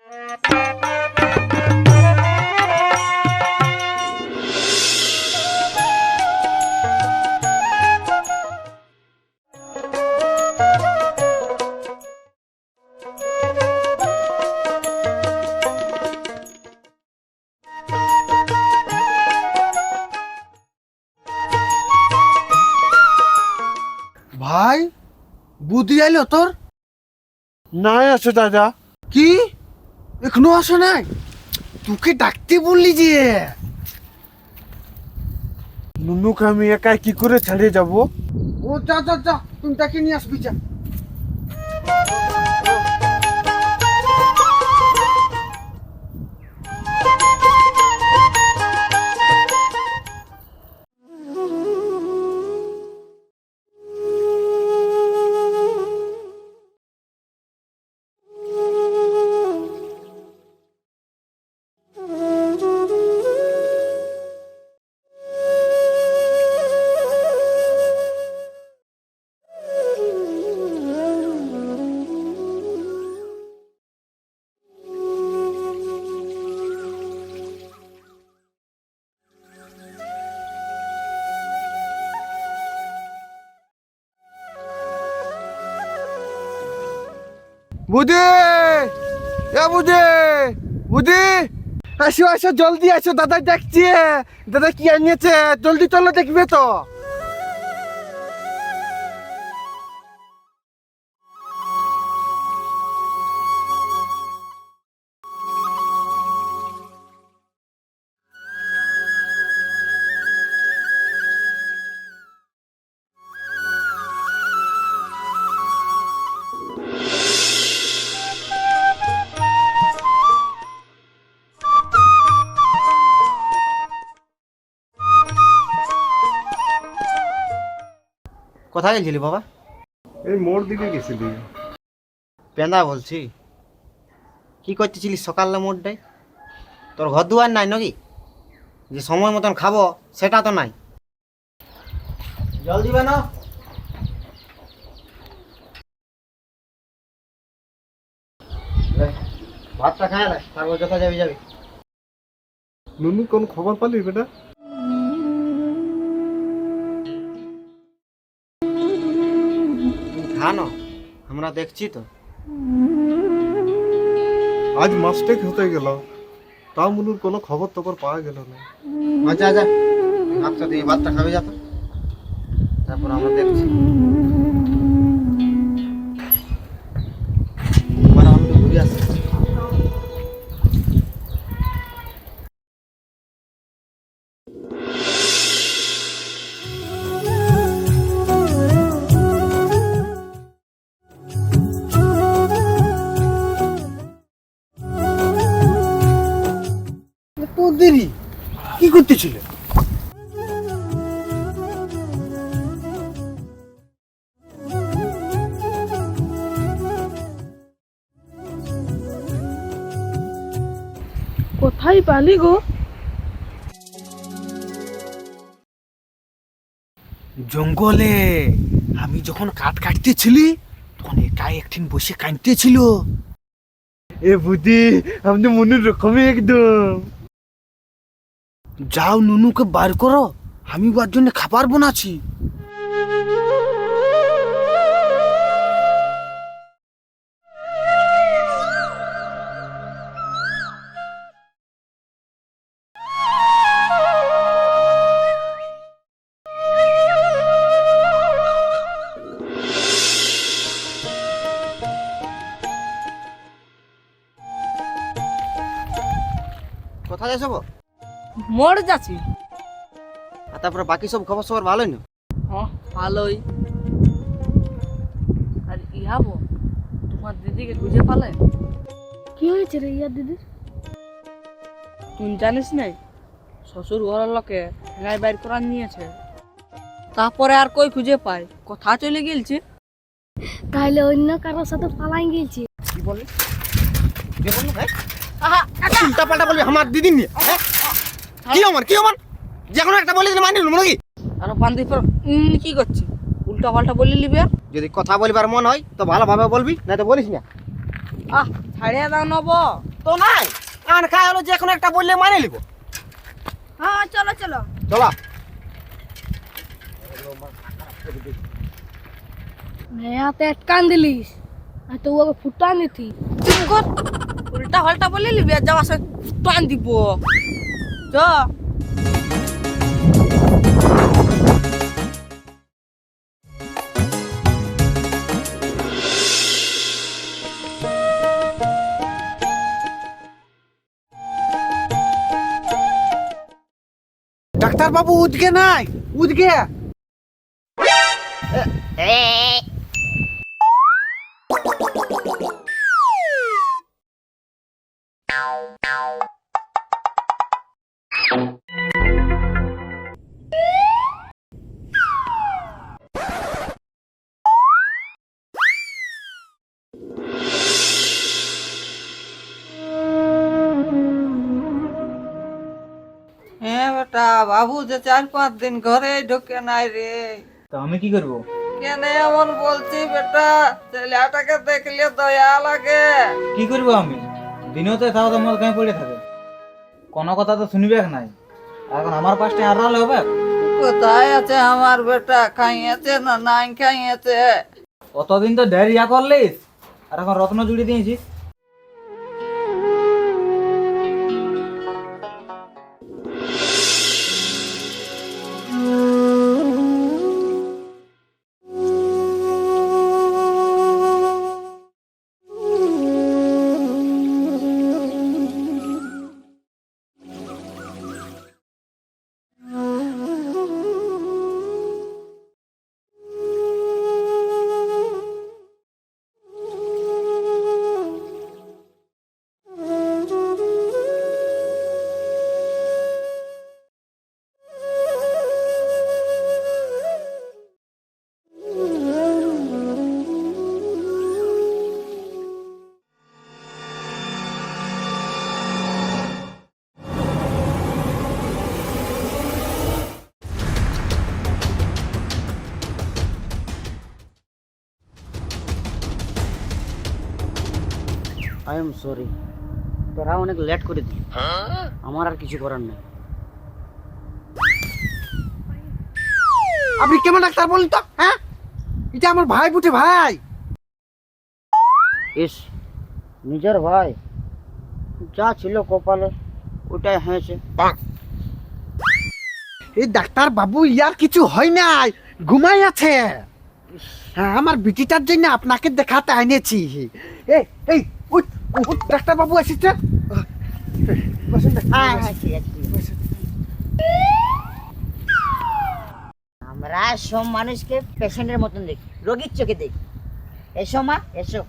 ভাই বুদ্ধি আইলো তোর? নাই আছে দাদা। কি এখনো আসে নাই? তোকে ডাকতে বললি যে। নুনুকে আমি একাই কি করে ছাড়িয়ে যাব? ও যা যা যা, তুমি তাকে নিয়ে আসবি যা। বুদ্ধি, এ বুদ্ধি, বুদ্ধি, আসো আসো, জলদি আসো, দাদা দেখছে। দাদা কি আনিয়েছে, জলদি চলো দেখবে তো। কোথায় গেছিলি বাবা? এই মোড় দিকে গেছিলি। পেন্দা বলছি, কি করতেছিলি সকালে মোড়টাই? তোর ঘর দুয়ার নাই নাকি? যে সময় মতন খাবো সেটা তো নাই। জল দিবে না? ভাতটা খায় না, তারপর যথা যাবি যাবি। নুনু কোন খবর পালি বেটা? খা না, আমরা দেখছি তো। আজ মাস্টেক হতে গেল, তাও নুনুর কোনো খবর টবর পাওয়া গেল না। আচ্ছা আচ্ছা, ভাতটা দিয়ে ভাতটা খাবি যা তো, তারপর আমরা দেখছি। আমি তো ঘুরে আসছি। দেরি কি করতেছিল? কোথায় পালি গো? জঙ্গলে আমি যখন কাঠ কাটতেছিলি তখন একাই একদিন বসে কাঁদতেছিল। এ বুদ্ধি, আমি তো মনের রকমই একদম। যাও নুনুকে বার করো, আমি ওর জন্য খাবার বানাচ্ছি। কোথায় যাচ্ছ গো? মোড় যাচ্ছি। আর তারপরে বাকি সব খবর সবার ভালোই না? হ্যাঁ ভালোই। আর ইহাবো তোমার দিদিকে খুঁজে পালে? কি হয়েছে রে ইয়া দিদির? তুই জানিস নাই, শ্বশুর ঘরের লোকে ঠেঙাই বাইর করা নিয়েছে। তারপরে আর কই খুঁজে পায়, কোথা চলে গেলছে। তাহলে অন্য কারোর সাথে পালাই গেছি। কি বলে? কে বললো? হ্যাঁ, উল্টা পাল্টা বলবি আমার দিদি নিয়ে? হ্যাঁ? কি আমার যে কোনো একটা বলে দিলে মানি নেবো নাকি? আর বান্দি পর কি করছি, উল্টা পাল্টা বলে নিবি। আর যদি কথা বলবার মন হয় তো ভালোভাবে বলবি, না তো বলিস না। ছাড়িয়ে দাও নব, তো তো নাই আন খাই হলো যে কোনো একটা বললে মানে লিব। হ্যাঁ চলো চলো। চলো। হাতে আটকান দিলিস আর তো ওকে ফুটান দিতি। চুপ কর, উল্টা পাল্টা বলে লিবি আর যাওয়া টান দিব। চ ডাক্তার বাবু উঠগে নাই, উঠগে। হ্যাঁ বেটা, বাবু যে 4-5 দিন ঘরে ঢোকে নাই রে। তো আমি কি করব? কেন এমন বলছি বেটা, ছেলেটাকে দেখলে দয়া লাগে। কি করব আমি? দিনেও তো তাও তো মদ গায়ে পড়ে থাকে, কোনো কথা তো শুনবে নাই। এখন আমার পাশে আর রালে হবে? কোথায় আছে আমার বেটা? খাইয়েছে না নাই খাইয়েছে? অতদিন তো ঢের ইয়া করলিস, আর এখন রত্ন জুড়ি দিয়েছিস। আই এম সরি, তোরা অনেক লেট করে দিলি, আমার আর কিছু করার নেই। আপনি কেমন ডাক্তার বলেন তো? হ্যাঁ, এটা আমার ভাই বুঝে ভাই। ইস, নিজের ভাই, যা ছিল কপালে ওটাই হয়েছে। এই ডাক্তার বাবু ইয়ার কিছু হয় নাই, ঘুমাই আছে। হ্যাঁ, আমার বিটিটার জন্য আপনাকে দেখাতে আনিয়েছি। এই এই উঠ, উঠ, ডাক্তার বাবু এসেছে। বসেন ডাক্তার হ্যাঁ বাবু, হ্যাঁ ঠিক আছে, ঠিক আছে। বসেন। আমরা সব মানুষকে পেশেন্টের মতন দেখি, রোগীর চোখে দেখি। এসো মা, এসো।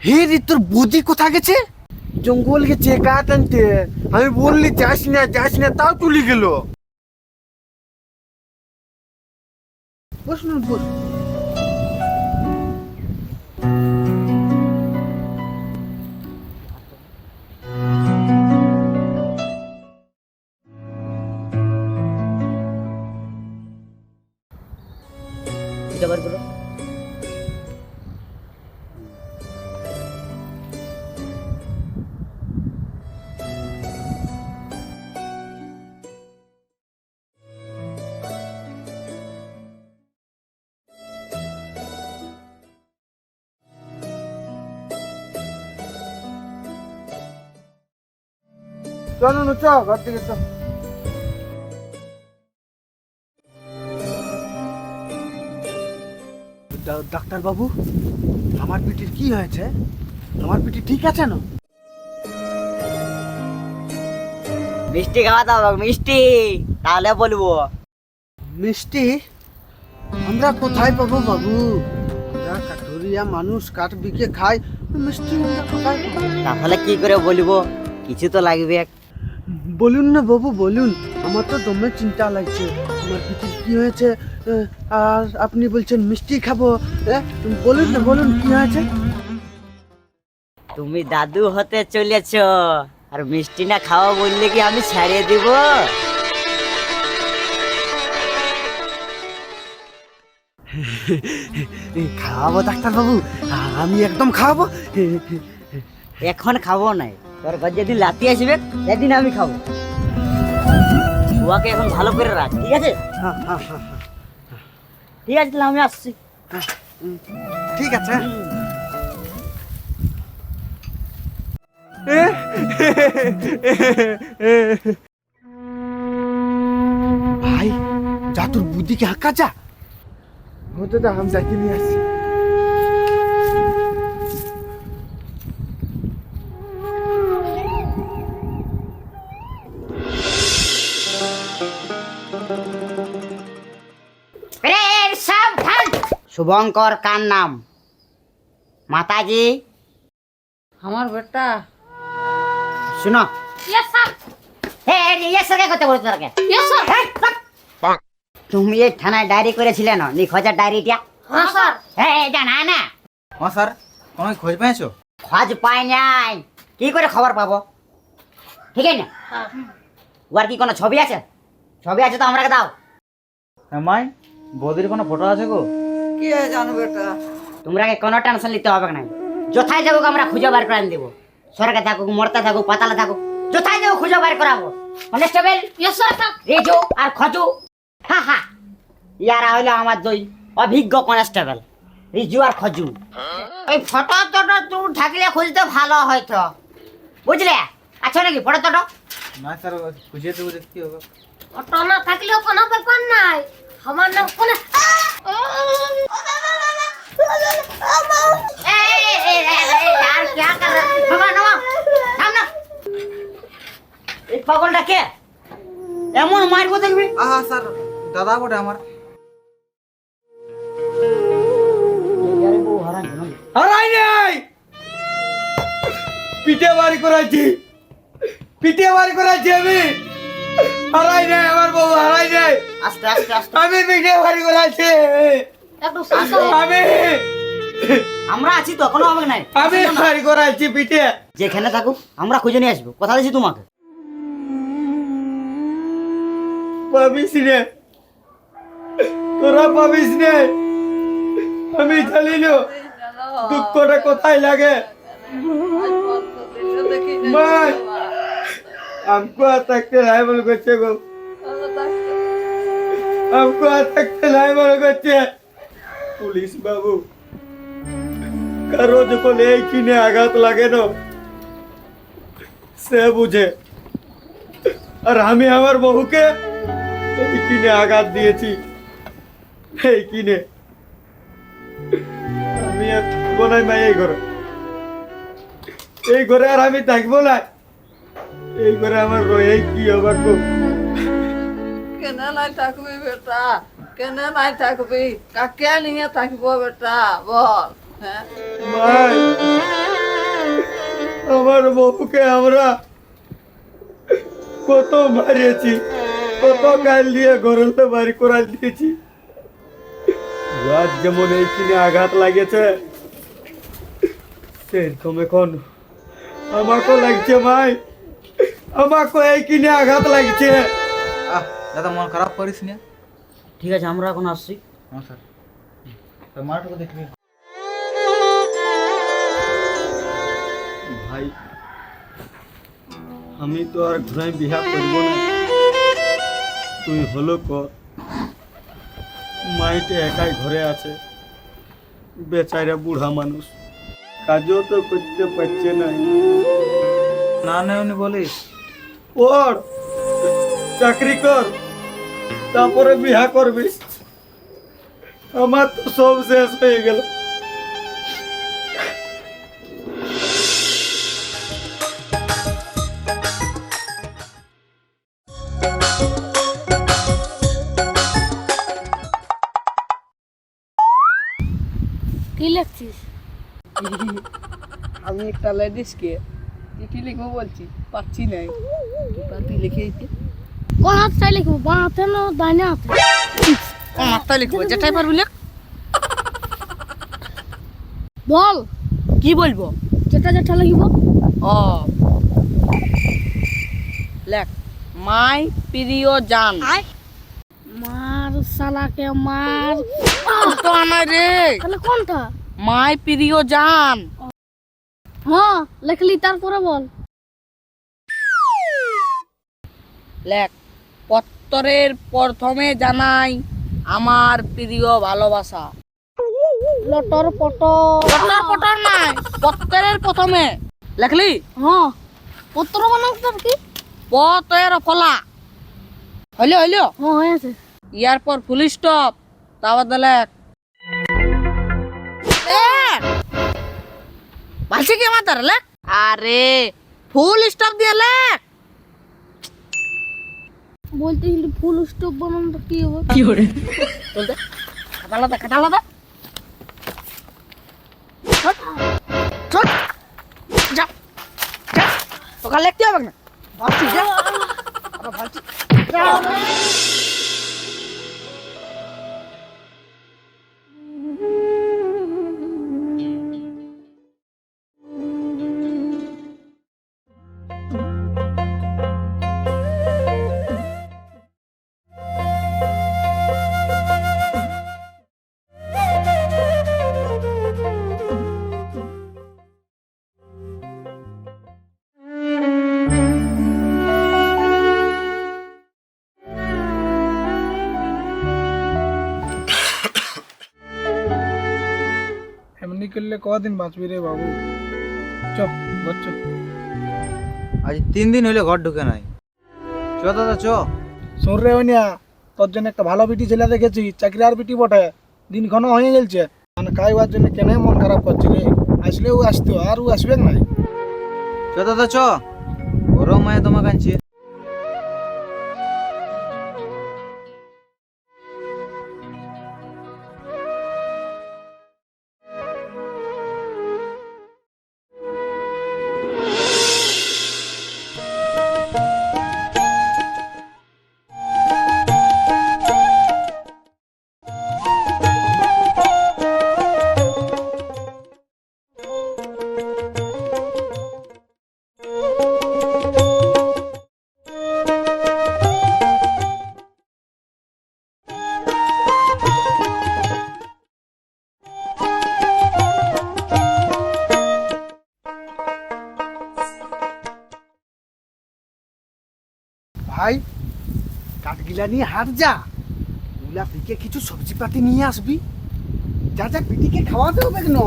হে রে, তোর বুদ্ধি কোথা গেছে? জঙ্গল গেছে কাঠ আনতে। আমি বললি যাস না যাস না, তাও চলে গেল। বসুন বসুন। এটা বার করো। চলো চ, ঘর থেকে চ। ডাক্তার বাবু, আমার পিটির কি হয়েছে? আমার পিটি ঠিক আছে না? মিষ্টি খাওয়াতে হবে, মিষ্টি, তাহলে বলবো। মিষ্টি আমরা কোথায় পাবো বাবু? আমরা কাঠুরিয়া মানুষ, কাঠ বিকে খাই, মিষ্টি আমরা কোথায় পাবো? তাহলে কি করে বলবো? কিছু তো লাগবে। বলুন না বাবু, বলুন। আমার তো দমে চিন্তা লাগছে, আমার পিটির কি হয়েছে। আর আপনি বলছেন মিষ্টি খাবো। বলুন না, বলুন কি হয়েছে। তুমি দাদু হতে চলেছ, আর মিষ্টি না খাওয়া বললে কি আমি ছাড়িয়ে দিব? খাওয়াবো ডাক্তারবাবু, আমি একদম খাওয়াবো। এখন খাবো নাই, তোর ঘর যেদিন লাতি আসবে সেদিন আমি খাবো। বুয়াকে এখন ভালো করে রাখ, ঠিক আছে? ঠিক আছে, তাহলে আমি আসছি। ঠিক আছে। ভাই যা, তোর বুদ্ধিকে হাঁকা যা। হতে দা, আমি যাকে নিয়ে আসছি। শুভঙ্কর কার নাম? মাতাজি আমার বেটা শুনো। তুমি এই থানায় ডায়েরি করেছিলে না, নিখোঁজের ডায়েরিটা? জানা না? হ্যাঁ স্যার, কোনো খোঁজ পেয়েছো? খোঁজ পাই নাই, কি করে খবর পাবো? ঠিক আছে না? ওর কি কোনো ছবি আছে? ছবি আছে তো আমাকে দাও। হ্যাঁ মাই, বৌদির কোনো ফটো আছে গো? কে জানো বেটা? তোমরা কোনো টেনশন নিতে হবে না, যথায় যাবো আমরা খুঁজে বার করে দেবো। সরকার থাকুক, মরতে থাকুক, পাতালে থাকুক, যথায় যাবো খুঁজে বার করাবো। কনস্টেবল রেজু আর খজু, হা হা, ইয়ারা হইলো আমার দুই অভিজ্ঞ কনস্টেবল, রিজু আর খজু। ওই ফটো টটো তুই থাকলে খুঁজতে ভালো হয়তো, বুঝলে? আচ্ছা নাকি ফটো টটো? না স্যার, খুঁজে দেবো, দেখতে হবে। অটো না থাকলেও কোনো ব্যাপার নাই, আমার নাম কোন यार क्या कर रहे हो? नवा नवा थाम ना, এই পাগলটা কে? এমন মারবো দেখবি। আহা স্যার, দাদা বটে আমার। হারাই নাই, পিঠে বাড়ি করাচ্ছি, পিঠে বাড়ি করাচ্ছি আমি। হারাই নাই, আমার বউ হারাই নাই। আস্তে আস্তে আস্তে, আমি পিঠে বাড়ি করাচ্ছি, একটু আমি আমরা আছি তো, কোনো হবে নাই। আমি বাড়ি করাচ্ছি পিঠে। যেখানে থাকুক আমরা খুঁজে নিয়ে আসবো, কথা দিয়েছি তোমাকে। পাবিস রে, তোরা পাবিস রে, আমি জানি না দুঃখটা কোথায় লাগে। মাই हमको अटकते नहीं बोल बच्चे को, हमको अटकते नहीं बोल बच्चे। पुलिस बाबू करो जो को ले किने आघात लगे न से बुझे, और আমি আমার বহুকে এই কিনে আঘাত দিয়েছি। এই কিনে আমি আর থাকবো না মাই, এই ঘরে আর আমি থাকবো না। এই করে আমার রয়ে কি হবার গো? কেন নাই থাকবি বেটা? কেন নাই থাকবি? কাকে নিয়ে থাকবো বেটা বল? হ্যাঁ, ভাই আমার বউকে আমরা কত মারিয়েছি, কত গাল দিয়ে ঘরতে বাড়ি করাল দিয়েছি। আজ যেমন এই কিনে আঘাত লাগেছে, সেরকম এখন আমাকেও লাগছে ভাই, আমাকে এই কিনে আঘাত লাগছে। আহ দাদা, মন খারাপ করিস না। ঠিক আছে, আমরা এখন আসছি। হ্যাঁ স্যার, তো মারটুকু দেখবি। ভাই আমি তো আর ঘুরাই বিহা করব না, তুই হলো কর। মাইটে একাই ঘরে আছে, বেচারা বুড়া মানুষ, কাজও তো করতে পারছে না। না না উনি বলিস, ওর চাকরি কর, তারপরে বিহা করবি। আমার তো সব শেষ হয়ে গেল। কি লিখছিস? আমি একটা লেডিসকে চিঠি লিখবো বলছি, পাচ্ছি নাই। তুই লিখে দিতে। কোন হাতটাই লিখবো, বাঁ হাতে না ডাইনে হাতে? মাথায় লিখবো, যেটাই পারবি লেখ। বল, কি বলবো? যেটা যেটা লিখবো। ও লেখ, মাই প্রিয় জান। মার শালাকে মার। তো আনাই রে তাহলে কোনটা? মাই প্রিয় জান। হ্যাঁ লেখলি, তারপরে বল। লেখ, পত্তরের প্রথমে জানাই আমার প্রিয় ভালোবাসা। লটর পটর। পটর পটর নাই, পত্তরের প্রথমে লেখলি। হ্যাঁ পত্র বানাতে কি? পতের ফলা হইলো হইলো। হ্যাঁ হয়েছে। ইয়ার পর ফুল স্টপ, তারপর লেখ ভালছে কি আমার তার লেখ। আরে ফুল স্টপ দিয়ে লেখ। বলতে কিন্তু ফুল স্টপ বানানোটা কি হবে? বলতে খাতা আলাদা, খাতা আলাদা। চল যা যা, তোকে লিখতে হবে না। ভাবছি যা, আবার ভাবছি যা। এমনি করলে কদিন বাঁচবি রে বাবু? চপ ঘর চ। আজ 3 দিন হইলে ঘর ঢুকে নাই। চ দাদা চ। শোন রে ওনিয়া, তোর জন্য একটা ভালো বিটি ছেলে দেখেছি, চাকরি আর বিটি বটে। দিনক্ষণ হয়ে গেলছে, মানে খাইবার জন্য কেন মন খারাপ করছি রে। আসলে ও আসতো, আর ও আসবে নাই। চ দাদা চ, বড় মায়ে তোমাকে আনছে। ভাই কাঠগিলা নিয়ে হাট যা, ওগুলা থেকে কিছু সবজি পাতি নিয়ে আসবি। যা যা, পিটিকে খাওয়াতে হবে কেন?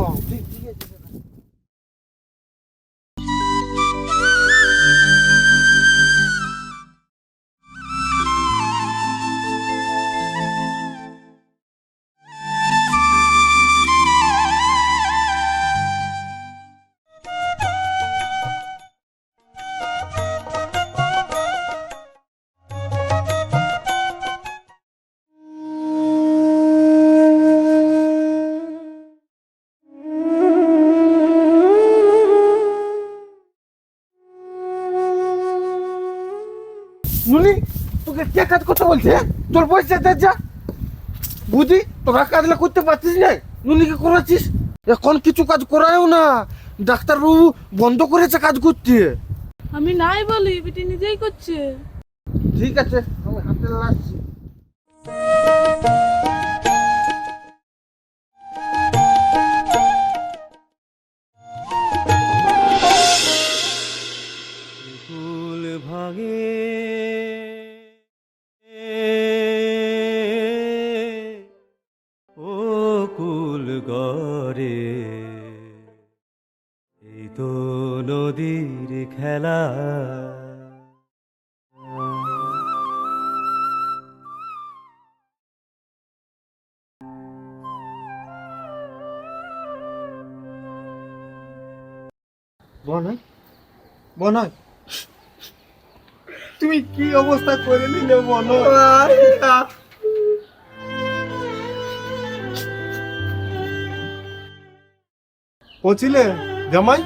নুনি, তোকে কে কাজ করতে বলছে? তোর বয়স যেতে যা। বুঝি তোরা কাজলা করতে পারছিস না, নুনিকে করাচ্ছিস। এখন কিছু কাজ করায়ও না, ডাক্তারবাবু বন্ধ করেছে কাজ করতে। আমি নাই বলি, বিটি নিজেই করছে। ঠিক আছে, আমি হাতে লাগছি। কুল ভাঙে ও কুল গড়ে, এই তো নদীর খেলা। বনয় বনয়, তুমি কি অবস্থা করে নিলে বনয়? পচিলে জামাই?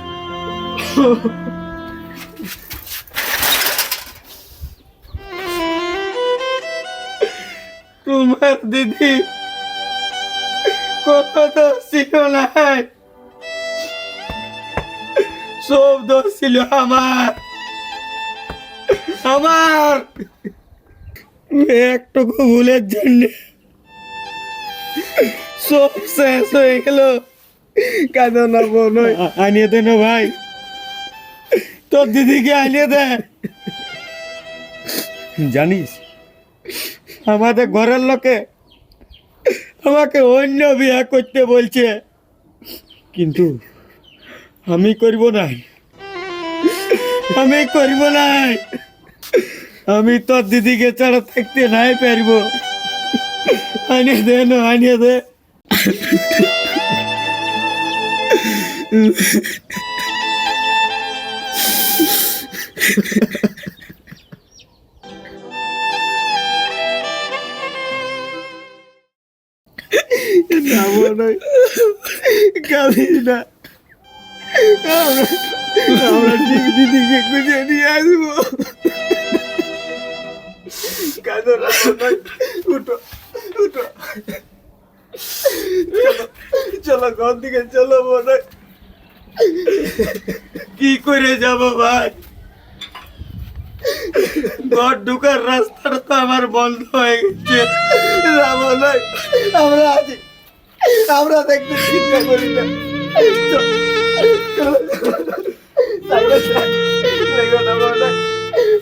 তোমার দিদি কোনো দোষ ছিল না, সব দোষ ছিল আমার। একটুকু ভুলের জন্য সব শেষ হয়ে গেল। কাঁদো না বোন, আনিয়ে দে না ভাই, তোর দিদিকে আনিয়ে দে। জানিস আমাদের ঘরের লোকে আমাকে অন্য বিয়ে করতে বলছে, কিন্তু আমি করব না, আমি করব না। আমি তোর দিদিকে ছাড়া থাকতে নাই পারবো। আনিয়ে দে না, আনিয়ে দে। না মনে কাঁদিস না, আমরা ঠিক দিদিকে খুঁজে নিয়ে আসবো। কাঁদো না মনে, উঠো উঠো, চলো ঘর দিকে চলো মনে। কি করে যাব ভাই, ঘর ঢুকার রাস্তাটা তো আমার বন্ধ হয়ে গেছে। আমরা আছি, আমরা দেখতে চিন্তা করি না। দেখো না মনে,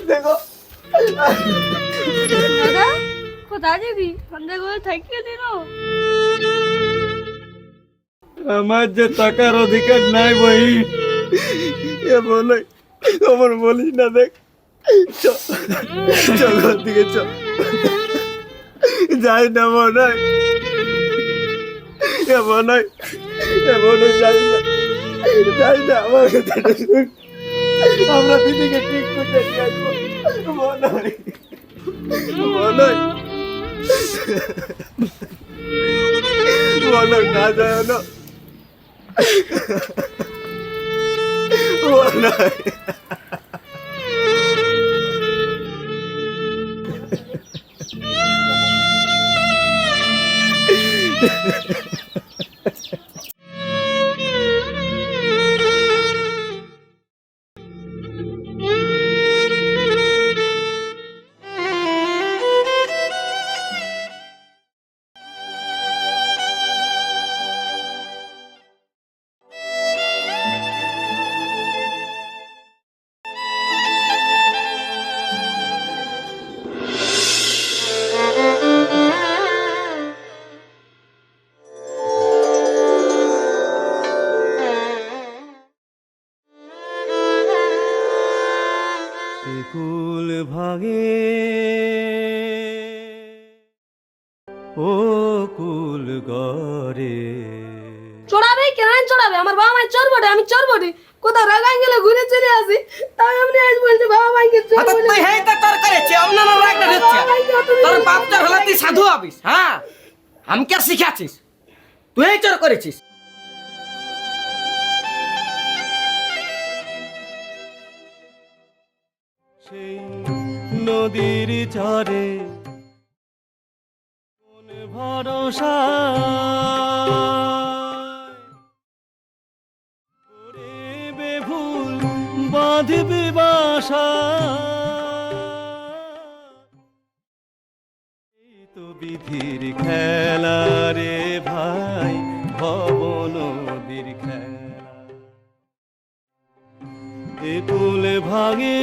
দেখো দাদা কোথায় যাবি? সন্ধ্যা করে থাকিয়ে দিন। আমার যে টাকার অধিকার নাই বই, এ বলে আমার বলিস না। দেখ চল ঘর দিকে চল, যাই না মনে, মনে মনে যাই না, যাই না। আমার কথাটা শুন, আমরা দিদিকে ঠিক করতে নিয়ে আসবো মনে, মনে মনে না যায় না মনে। কুল ভাঙে ও কুল গরে। চড়াবে কেন চড়াবে? আমার বাবা মাই চোর বটে, আমি চোর বটে। কোথাও রাগাই গেলে ঘুরে চলে আসি, তাই আমি আজ বলছি বাবা মাইকে চোর বলে। তুই হেই তা তোর করেছে অন্য না রাগটা হচ্ছে তোর বাপ তোর হলা তুই সাধু হবিস। হ্যাঁ আমি কে শিখাছিস? তুই এই চোর করেছিস। সেই নদীর চরে কোন ভরসা করে বেভুল বাঁধবি বাসা। এই তো বিধির খেলা রে ভাই, ভব নদীর খেলা। এ কুল ভাঙে